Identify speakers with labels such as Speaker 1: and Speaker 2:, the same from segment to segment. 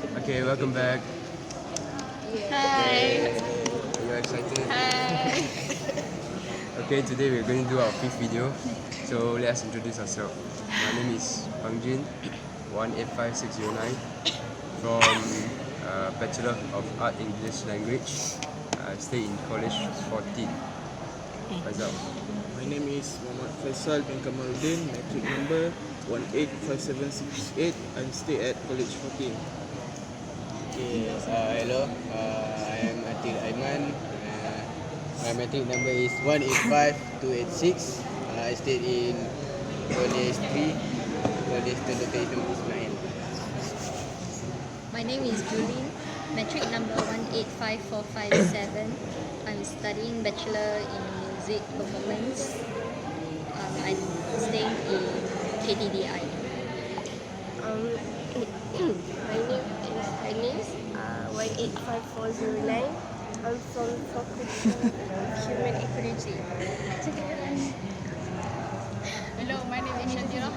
Speaker 1: Okay, welcome back.
Speaker 2: Hi.
Speaker 1: Are you excited?
Speaker 2: Hi.
Speaker 1: Okay, today we're going to do our fifth video. So let us introduce ourselves. My name is Bang Jin, 185609, from Bachelor of Art English Language. I stay in college 14. Faisal.
Speaker 3: My name is Muhammad Faisal bin Kamaluddin, matric number 185768. I stay at college 14.
Speaker 4: Okay, hello. I am Atil Aiman. My matric number is 185286. I stayed in college 3, college Dr. Ismail.
Speaker 2: My name is Julene, metric number 185457. I'm studying Bachelor in Music Performance. I'm staying in KTDI.
Speaker 5: My name is Anis, 185409. I'm from Faculty of Human Ecology.
Speaker 6: Hello, my name is Shantira.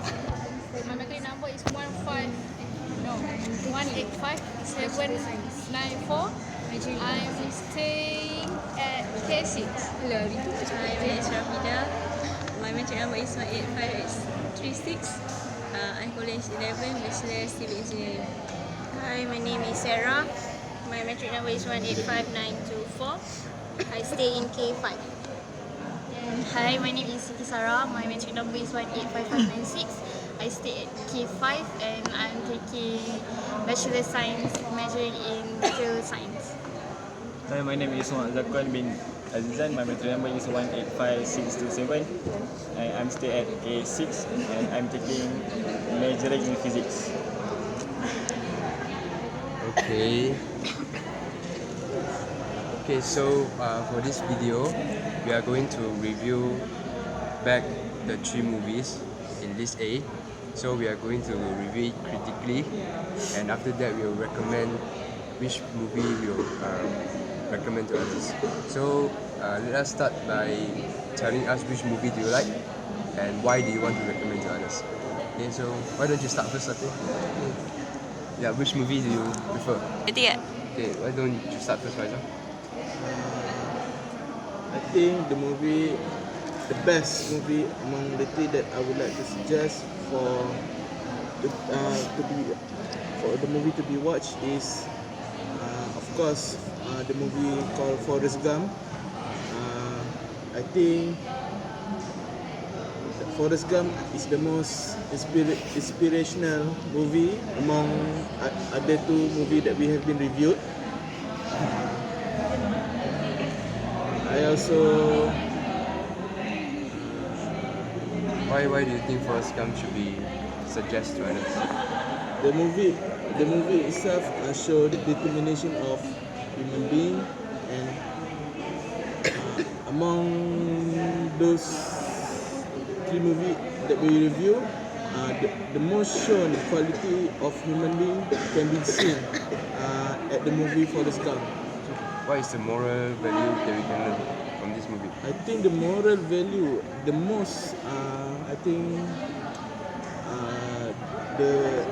Speaker 6: My matric number is 185794. I'm staying at K6.
Speaker 7: Hello, my name is Rafida. My matric number is 18536. I'm college 11, Bachelor Civil Engineering.
Speaker 5: Hi, my name is Sarah. My metric number is 185924. I stay in K5. Hi, my name is Siti Sarah. My metric number is 185596. I stay at K5 and I'm taking Bachelor Science, majoring in Digital Science.
Speaker 8: Hi, my name is Muhammad Zakwan bin Azizan. My matric number is 185627. I'm stay at A6 and I'm taking majoring in physics.
Speaker 1: Okay. Okay, so for this video, we are going to review back the 3 movies in list A. So we are going to review it critically, and after that we will recommend which movie we will recommend to others. So let us start by telling us which movie do you like and why do you want to recommend to others. Okay, so why don't you start first, Satay? Yeah, which movie do you prefer? Okay, why don't you start first, Faisal?
Speaker 3: I think the best movie among the 3 that I would like to suggest for the movie to be watched is, of course, the movie called Forrest Gump. I think Forrest Gump is the most inspirational movie among other 2 movies that we have been reviewed. I also...
Speaker 1: Why do you think Forrest Gump should be suggested to others?
Speaker 3: The movie itself shows the determination of human being, and among those 3 movies that we review, the most shown quality of human being can be seen at the movie Forrest Gump.
Speaker 1: What is the moral value that we can learn from this movie?
Speaker 3: I think the moral value, the most, I think, the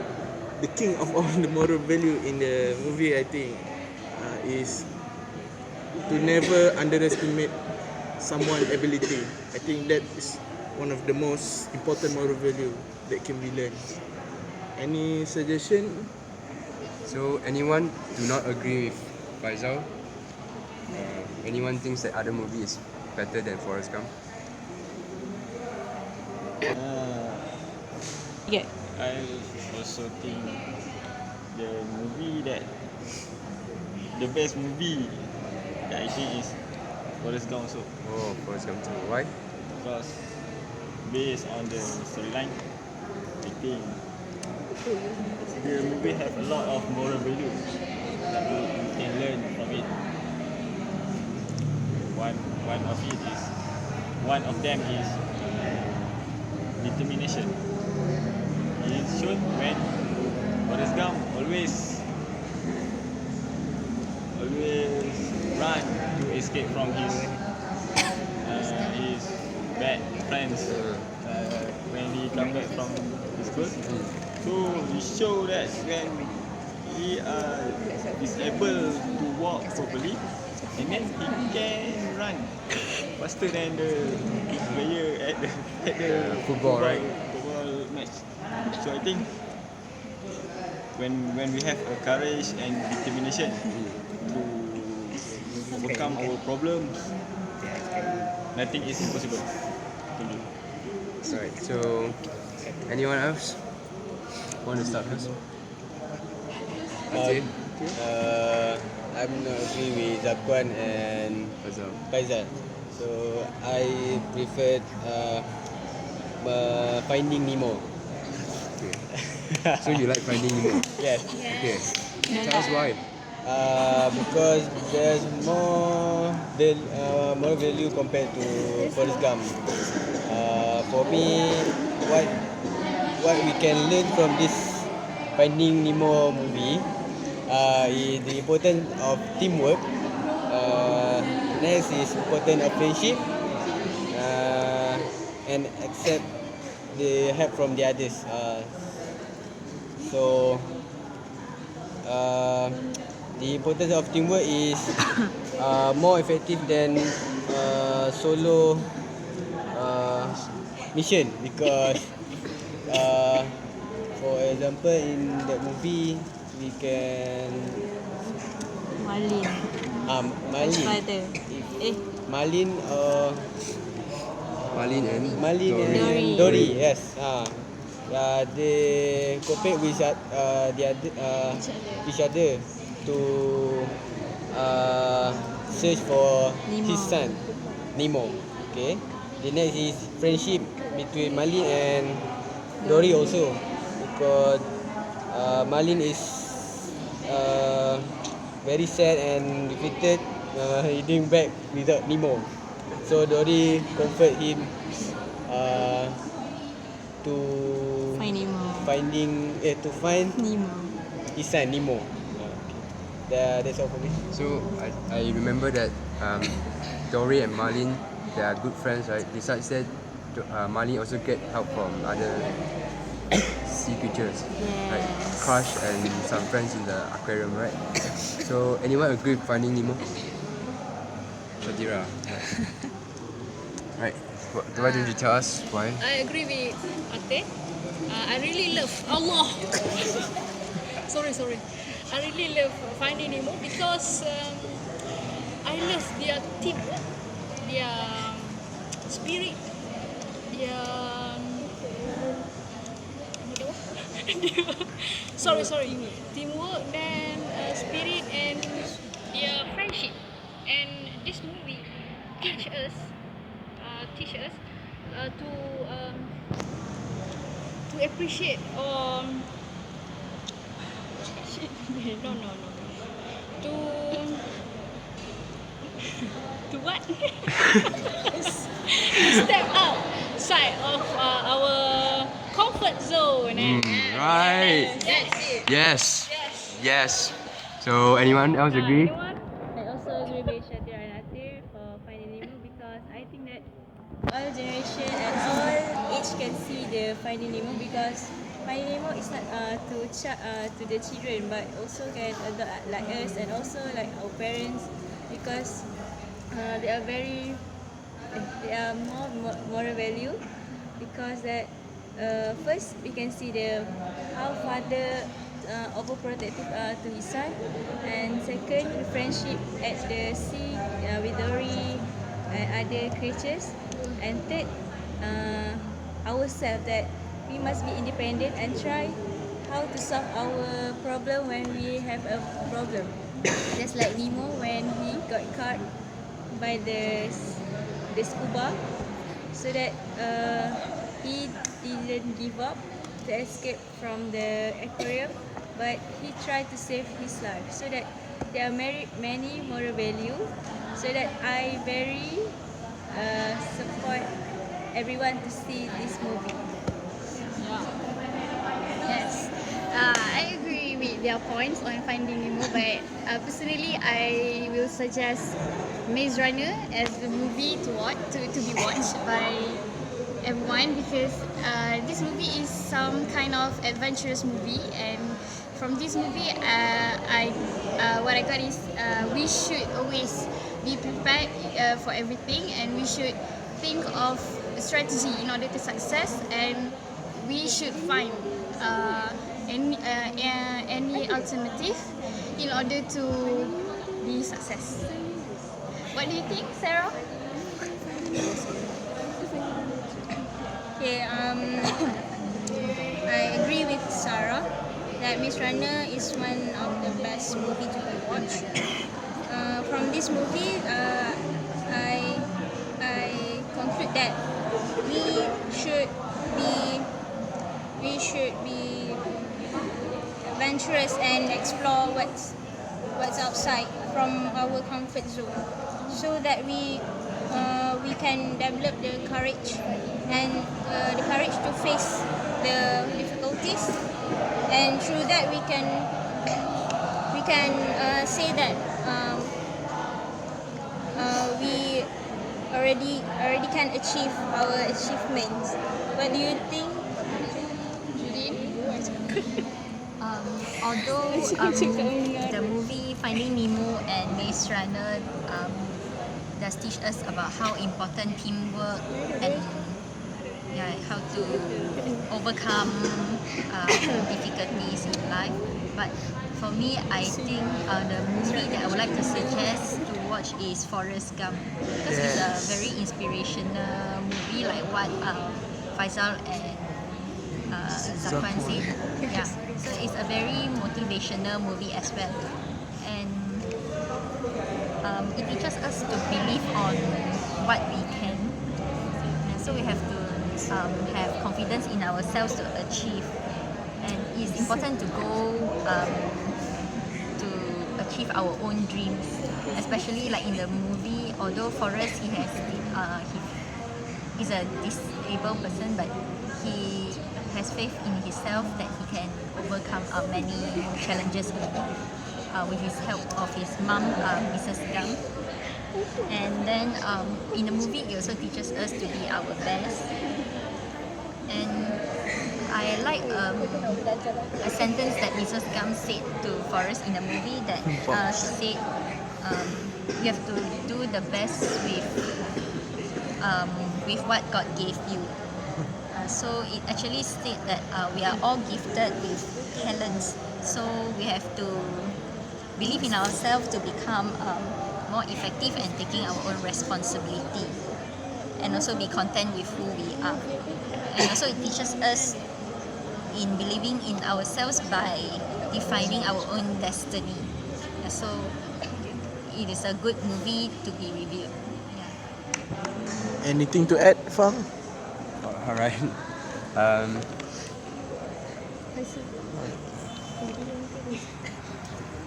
Speaker 3: king of all the moral value in the movie, I think, is to never underestimate someone's ability. I think that is one of the most important moral value that can be learned. Any suggestion?
Speaker 1: So anyone do not agree with Faisal? Anyone thinks that other movie is better than Forrest Gump?
Speaker 8: I also think the best movie that I think is Forrest Gump also.
Speaker 1: Oh, Forrest Gump too. Why?
Speaker 8: Because based on the storyline, I think the movie have a lot of moral value that you can learn from it. One of them is determination. It is shown when Forrest Gump always run to escape from his bad friends when he come back from school. So we show that when he is able to walk properly, and then he can run faster than the player at the
Speaker 1: Football, right?
Speaker 8: football match. So I think when we have a courage and determination to overcome our problems, nothing is impossible. Thank you.
Speaker 1: Alright, so anyone else want to start first? Okay.
Speaker 4: I'm not agree with Zakwan and Faizal. So I preferred Finding Nemo.
Speaker 1: Okay. So you like Finding Nemo?
Speaker 4: Yes.
Speaker 1: Okay. Tell us why.
Speaker 4: Because there's more value compared to Forrest Gump. For me, what we can learn from this Finding Nemo movie is the importance of teamwork. Next is importance of friendship, and accept the help from the others. So the importance of teamwork is more effective than solo mission, because for example in that movie we can
Speaker 7: Malin.
Speaker 4: Malin
Speaker 7: Father.
Speaker 4: Malin
Speaker 1: Marlene and
Speaker 4: Malin
Speaker 1: Dory.
Speaker 4: and Dory, yes. They cooperate with each other to search for
Speaker 7: Nemo.
Speaker 4: his son Nemo. Okay. The next is friendship between Malin and Dory also, because Malin is very sad and defeated, heading back without Nemo. So Dory comfort him to
Speaker 7: Find Nemo.
Speaker 4: to find
Speaker 7: Nemo.
Speaker 4: his son Nemo. That's all for me.
Speaker 1: So I remember that Dory and Marlene, they are good friends, right? Besides that, Marlene also get help from other sea creatures, like Crush and some friends in the aquarium, right? So anyone agree with Finding Nemo? Shadira. Right. Why don't you tell us why?
Speaker 6: I agree with Ate. I really love Allah. sorry. I really love Finding Nemo because I love their teamwork, their spirit, their sorry, teamwork dan spirit and their friendship. And this movie teach us to appreciate no to to what step outside of our comfort zone.
Speaker 1: Right. Yes. So anyone else agree?
Speaker 7: I also agree with Shatira and Atir for Finding Nemo, because I think that all generation and all age can see the Finding Nemo, because Finding Nemo is not to the children, but also can adult like us and also like our parents, because they are more moral value, because that first we can see how father overprotective to his son, and second friendship at the sea with Dory and other creatures, and third ourselves, that we must be independent and try how to solve our problem when we have a problem, just like Nemo when he got caught by the scuba, so that he didn't give up to escape from the aquarium, but he tried to save his life. So that there are many moral value, so that I very support everyone to see this movie.
Speaker 6: Yes, I agree with their points on Finding Nemo, but personally, I will suggest Maze Runner as the movie to be watched by everyone, because this movie is some kind of adventurous movie, and from this movie, what I got is we should always be prepared for everything, and we should think of a strategy in order to success, and we should find any alternative in order to be success. What do you think, Sarah?
Speaker 5: Okay, I agree with Sarah that Maze Runner is one of the best movie to be watched. From this movie, I conclude that we should be adventurous and explore what's outside from our comfort zone, so that we can develop the courage to face the difficulties, and through that we can say that we already can achieve our achievements. What do you think?
Speaker 2: Although the movie Finding Nemo and Maze Runner does teach us about how important teamwork and how to overcome difficulties in life, but for me, I think the movie that I would like to suggest to watch is Forrest Gump, because it's a very inspirational movie, like what Faisal and Zafran said. Yeah, so it's a very motivational movie as well, and it teaches us to believe on what we can, and so we have to have confidence in ourselves to achieve, and it's important to go to achieve our own dreams, especially like in the movie. Although Forrest, he's a disabled person, but he has faith in himself that he can overcome many challenges with his help of his mom, Mrs. Gump. And then in the movie, it also teaches us to be our best. And I like a sentence that Mrs. Gump said to Forrest in the movie, that she said, you have to do the best with what God gave you. So it actually states that we are all gifted with talents, so we have to believe in ourselves to become more effective and taking our own responsibility, and also be content with who we are. And also it teaches us in believing in ourselves by defining our own destiny. So it is a good movie to be reviewed.
Speaker 3: Anything to add, Fang?
Speaker 1: Alright.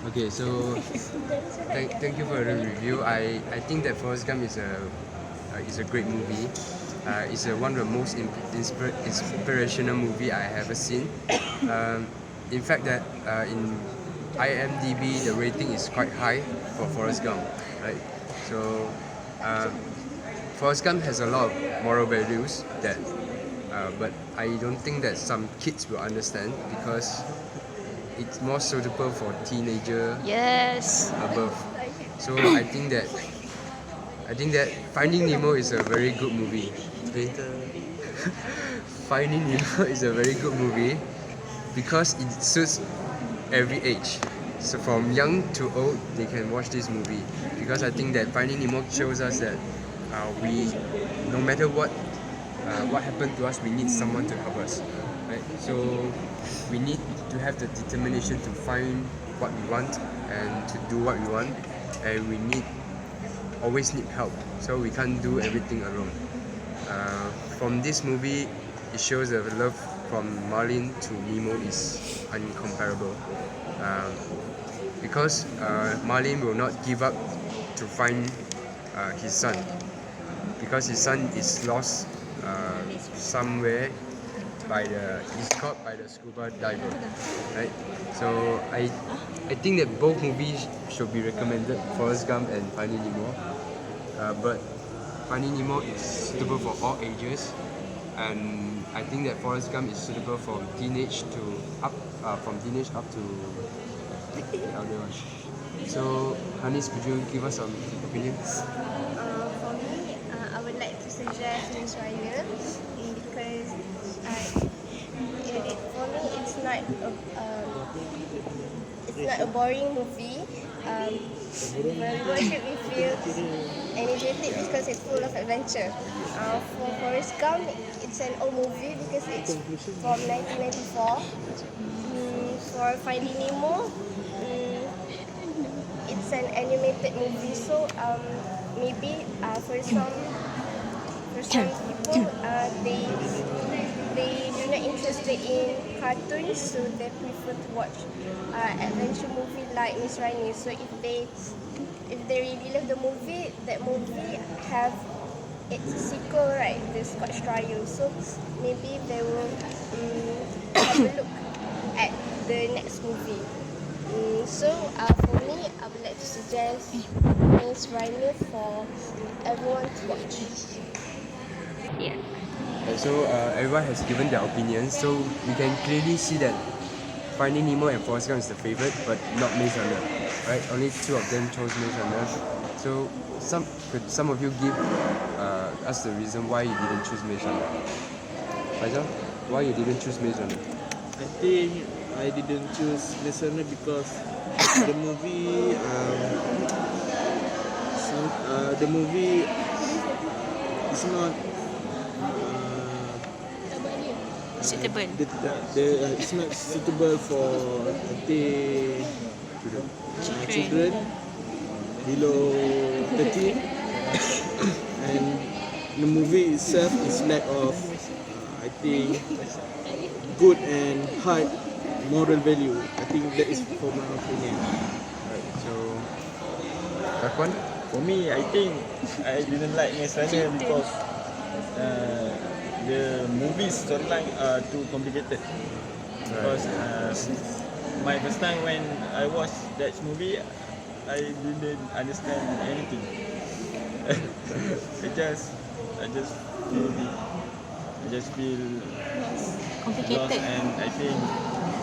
Speaker 1: Okay, so thank you for the review. I think that Forrest Gump is a great movie. It's one of the most inspirational movie I have ever seen. In fact, that in IMDb the rating is quite high for Forrest Gump, right? So Forrest Gump has a lot of moral values that, but I don't think that some kids will understand, because it's more suitable for teenager above. So I think that Finding Nemo is a very good movie. Finding Nemo is a very good movie because it suits every age. So from young to old, they can watch this movie, because I think that Finding Nemo shows us that we, no matter what happened to us, we need someone to help us, right? So we need to have the determination to find what we want and to do what we want, and we always need help, so we can't do everything alone. From this movie, it shows the love from Marlin to Nemo is incomparable, because Marlin will not give up to find his son, because his son is lost somewhere he's caught by the scuba diver, right? So I think that both movies should be recommended, Forrest Gump and Finding Nemo. But Finding Nemo is suitable for all ages, and I think that Forrest Gump is suitable from teenage to up from teenage up to the elder one. So, Hanis, could you give us some opinions?
Speaker 5: For me, I would like to suggest Miss Raya because for me it's not a boring movie. When we watch it, we feel energetic because it's full of adventure. For Forrest Gump, it's an old movie because it's from 1994. For Finding Nemo, it's an animated movie, so maybe for some people they do not interested in cartoons, so they prefer to watch adventure movie like Miss Rainey. So if they really love the movie, that movie have its sequel, right, the Scotch Trial. So maybe they will have a look at the next movie. So for me, I would like to suggest Miss Rainey for everyone to watch. Yeah.
Speaker 1: So everyone has given their opinions, so we can clearly see that Finding Nemo and Forrest Gump is the favorite, but not Maze Runner, right? Only two of them chose Maze Runner. So could some of you give us the reason why you didn't choose Maze Runner? Faisal, why you didn't choose Maze Runner?
Speaker 3: I think I didn't choose Maze Runner because the movie is not
Speaker 7: Suitable.
Speaker 3: it's not suitable for I think children below 13, and the movie itself is lack of I think good and high moral value. I think that is for my opinion.
Speaker 1: Right. So, Rakwan?
Speaker 8: For me, I think I didn't like Maze Runner because the movie storyline are too complicated. Because my first time when I watched that movie, I didn't understand anything. I just feel
Speaker 7: Complicated.
Speaker 8: lost, and I think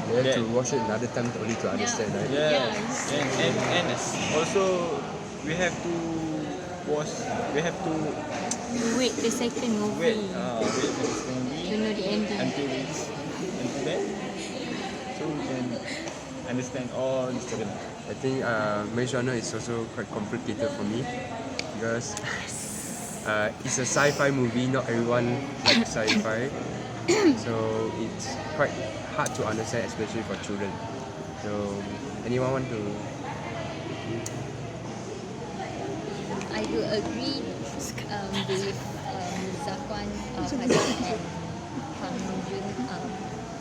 Speaker 1: You have to watch it another time only to understand, right?
Speaker 8: and also we have to watch. We have to
Speaker 7: Wait the second movie.
Speaker 8: wait for this movie
Speaker 7: To know the ending.
Speaker 8: until then, so we can understand all the story.
Speaker 1: I think Maze Runner is also quite complicated for me because it's a sci-fi movie. Not everyone likes sci-fi, so it's quite hard to understand, especially for children. So, anyone want to?
Speaker 2: I do agree with Zakwan, Faisal and Hang Jun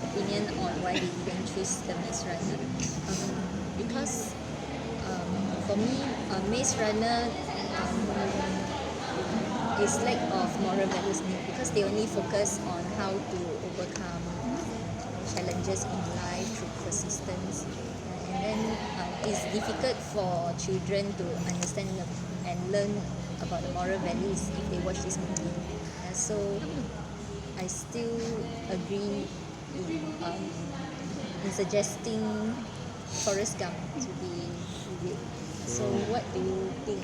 Speaker 2: opinion on why they didn't choose the Maze Runner. Because for me, Maze Runner is lack of moral values because they only focus on how to overcome challenges in life through persistence. And then it's difficult for children to understand and learn about the moral values if they watch this movie. So I still agree in suggesting Forrest Gump to be reviewed. So what do you think,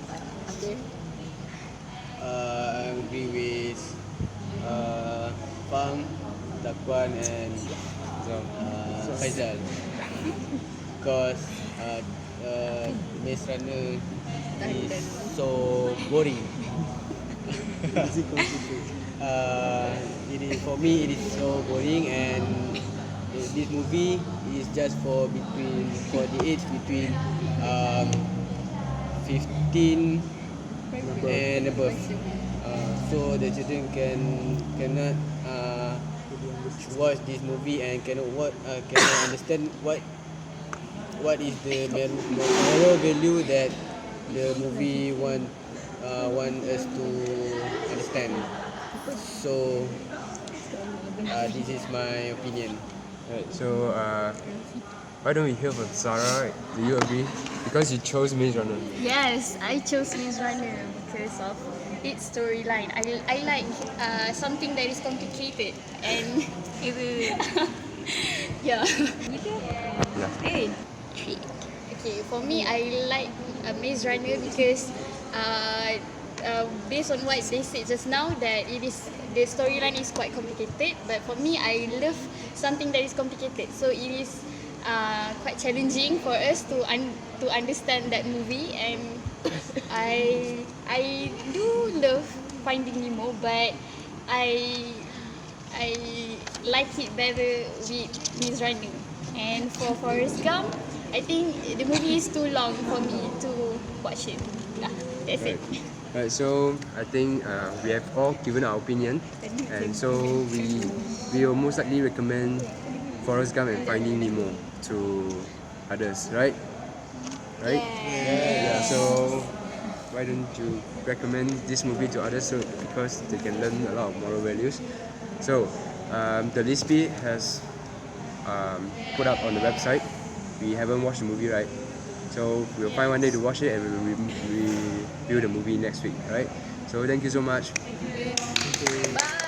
Speaker 2: Abdul?
Speaker 4: I agree with Fang, Dakwan and Faizal because Maze Runner is so boring. It is, for me, it is so boring, and this movie is just for the age between 15 and above. So the children cannot watch this movie and cannot understand what is the moral value that the movie want us to understand. So this is my opinion.
Speaker 1: Right. So why don't we hear from Sarah? Do you agree? Because you chose Maze Runner.
Speaker 6: Yes, I chose Maze Runner because of its storyline. I like something that is complicated and it will Yeah.
Speaker 7: Hey,
Speaker 2: Three.
Speaker 6: Okay, for me, I like Maze Runner because based on what they said just now, that the storyline is quite complicated. But for me, I love something that is complicated. So it is quite challenging for us to understand that movie, and I do love Finding Nemo, but I like it better with Maze Runner. And for Forrest Gump, I think the movie is too long for me to watch it. Yeah, that's it.
Speaker 1: Right, so I think we have all given our opinion, and so we will most likely recommend Forrest Gump and Finding Nemo to others, right? Right? Yeah. So why don't you recommend this movie to others, so because they can learn a lot of moral values. So the list B has put up on the website. We haven't watched the movie, right? So we'll find one day to watch it, and we will review the movie next week, right? So thank you so much.
Speaker 6: Bye.